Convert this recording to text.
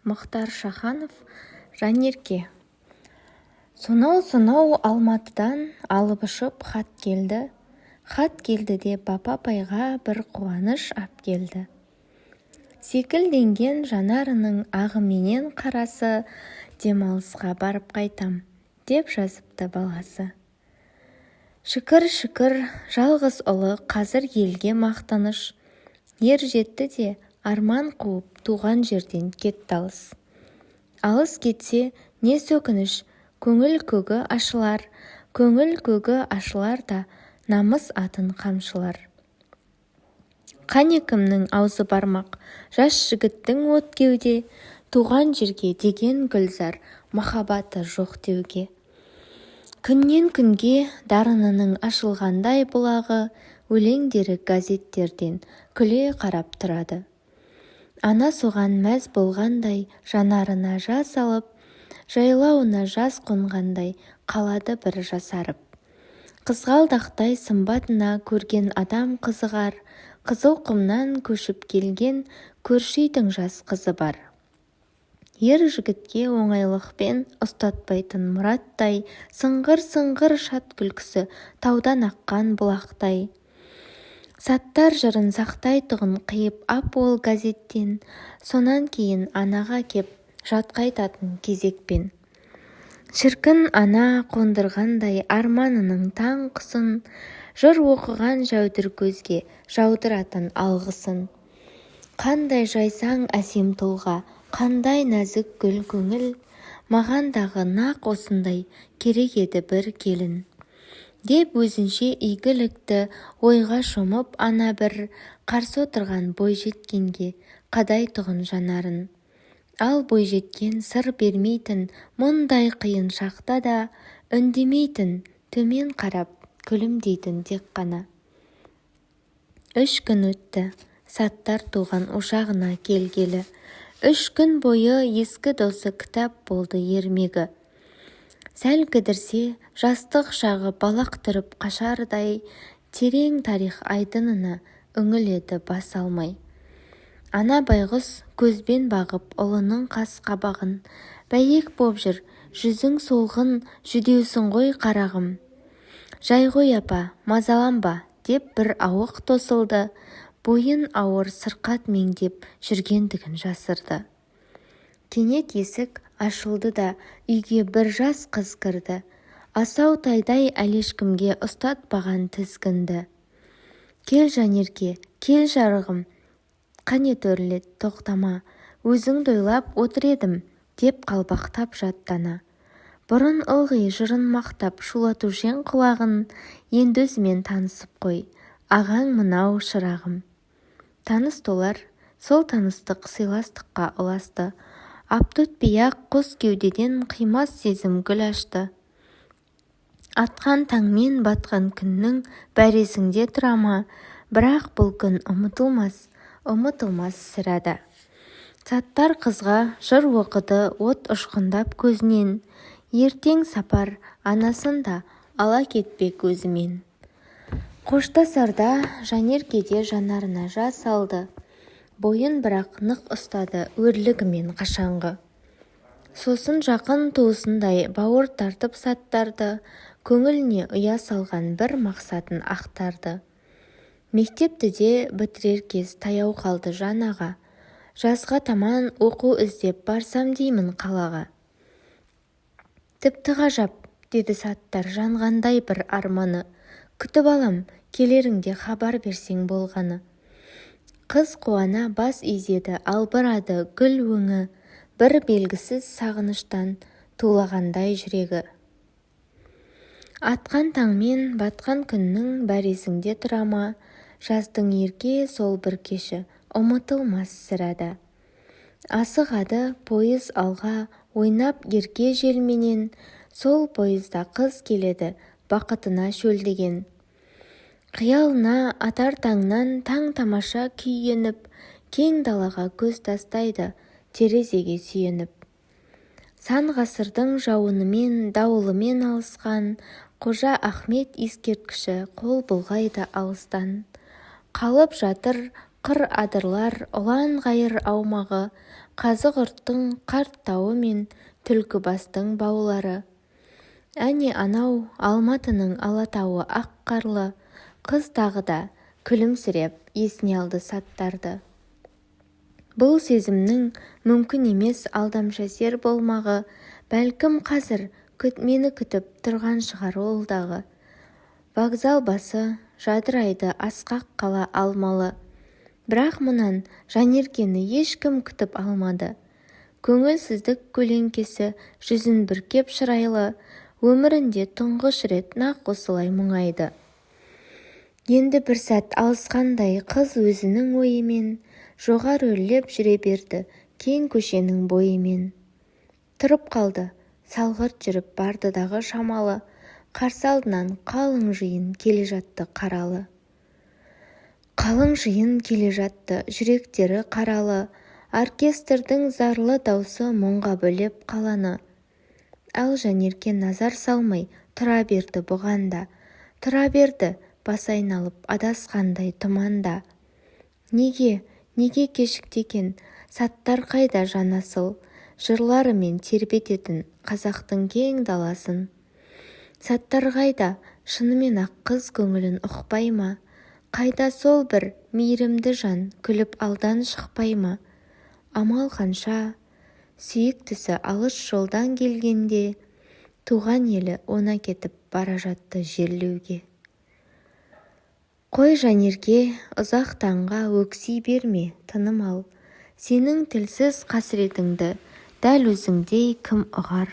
Мұхтар Шаханов, Жанерке. Сонау Алматыдан алып ұшып хат келді. Хат келді де Бапа-апайға бір қуаныш ап келді. Секілденген жанарының ағыменен қарасы, демалысқа барып қайтам, деп жазыпты баласы. Шүкір, жалғыз ұлы қазір елге мақтаныш. Ер жетті де арман қуып туған жерден кетті алыс. Алыс кетсе не сөкініш, көңіл көгі ашылар да намыс атын қамшылар. Қане кімнің аузы бармақ, жас жігіттің от кеуде, туған жерге деген гүлзар, махаббаты жоқ деуге. Күннен күнге дарынының ашылғандай бұлағы, өлеңдері газеттерден күле қарап тұрады. Ана соған мәз болғандай, жанарына жас алып, жайлауына жас қонғандай қалады бір жасарып. Қызғалдақтай сымбатына көрген адам қызығар, қызыл құмнан көшіп келген көрші-үйдің жас қызы бар. Ер жігітке оңайлықпен ұстатпайтын мұраттай, сыңғыр шат күлкісі таудан аққан бұлақтай. Саттар жырын сақтайтұғын қиып ап ол газеттен, сонан кейін анаға кеп жатқайтатын кезекпен. Шіркін ана қондырғандай арманының таң құсын, жыр оқыған жәудір көзге жаудыратын алғысын. Қандай жайсаң әсем тұлға, қандай нәзік гүл көңіл, мағандағы нақ осындай керек еді бір келін. Деп өзінше игілікті ойға шомып ана бір, қарсы отырған бойжеткенге қадайтұғын жанарын. Ал бойжеткен сыр бермейтін мұндай қиын шақта да, үндемейтін, төмен қарап күлімдейтін тек қана. 3 күн өтті, Саттар туған ошағына келгелі. 3 күн бойы ескі досы кітап болды ермегі. Сәл кідірсе, жастық шағы балақ тұрып қашардай, терең тарих айдынына үңіледі бас алмай. Ана байғұс көзбен бағып ұлының қас қабағын, бәйек боп жүр, жүзің солғын, жүдеусің ғой қарағым. Жай ғой апа, мазаланба, деп бір ауық тосылды, бойын ауыр сырқат меңдеп жүргендігін жасырды. Кенет есік ашылды да үйге бір жас қыз кірді. Асау тайдай әлешкімге ұстатпаған тізгінді. Кел Жанерке, кел жарығым, қане төрлет, тоқтама, өзіңді ойлап отыр едім, деп қалбақтап жаттана. Бұрын ылғи жырын мақтап шулатушен құлағын, енді өзімен танысып қой, ағаң мынау шырағым. Таныс толар, сол таныстық сыйластыққа ұласты. Апты өтпей-ақ қос кеудеден қимас сезім гүл ашты. Атқан таңмен батқан күннің бәресінде тұрама, бірақ бұл күн ұмытылмас сірәді. Саттар қызға жыр оқыды от ұшқындап көзінен, ертең сапар анасын да ала кетпек өзімен. Қоштасарда Жанеркеде жанарына жас алды, бойын бірақ нық ұстады өрлігімен қашанғы. Сосын жақын туысындай бауыр тартып Саттарды, көңіліне ұя салған бір мақсатын ақтарды. Мектепті де бітірер кез таяу қалды жанаға, жазға таман оқу іздеп барсам деймін қалаға. Тіпті ғажап, деді Саттар жанғандай бір арманы, күтіп алам, келеріңде хабар берсең болғаны. Қыз қуана бас изеді, албырады гүл өңі, бір белгісіз сағыныштан тулағандай жүрегі. Атқан таңмен батқан күннің бәресінде тұрама, жаздың ерке сол бір кеші ұмытылмас сірәді. Асығады пойыз алға, ойнап ерке желменен, сол пойызда қыз келеді бақытына шөлдеген. Қиялына атар таңнан таң тамаша күйеніп, кең далаға көз тастайды терезеге сүйеніп. Сан ғасырдың жауынымен, дауылымен алысқан, Қожа Ахмет ескерткіші қол бұлғайды алыстан. Қалып жатыр қыр адырлар, ұлан ғайыр аумағы, қазығұрттың қарт тауы мен түлкібастың баулары. Әне анау Алматының алатауы ақ қарлы, қыз тағы да күлімсіреп есіне алды саттарды. Бұл сезімнің мүмкін емес алдамшы болмағы, бәлкім қазір мені күтіп тұрған шығар олдағы. Вокзал басы жадырайды асқақ қала алмалы, бірақ мұнан Жанеркені ешкім күтіп алмады. Көңілсіздік көлеңкесі жүзін бүркеп шырайлы, өмірінде тұңғыш рет нақ осылай мұңайды. Енді бір сәт алысқандай қыз өзінің ойымен жоғар өрлеп жүре берді кең көшенің бойымен. Тұрып қалды, салғырт жүріп барды дағы шамалы, қарсы алдынан қалың жиын келе жатты қаралы. Қалың жиын келе жатты, жүректері қаралы, оркестрдің зарлы даусы мұңға бөлеп қаланы. Ал Жанерке назар салмай тұра берді бұғанда, тұра берді бас айналып адасқандай тұманда. Неге кешікті екен, саттар қайда жанасыл, жырларымен тербететін қазақтың кең даласын. Саттар қайда, шынымен ақ қыз көңілін ұқпай ма, қайда сол бір мейірімді жан күліп алдан шықпай ма. Амал қанша, сүйіктісі алыс жолдан келгенде, туған елі она кетіп бара жатты жерлеуге. Қой Жанерке, ұзақ таңға өкси берме, тыным ал, сенің тілсіз қасіретіңді дәл өзіңдей кім ұғар.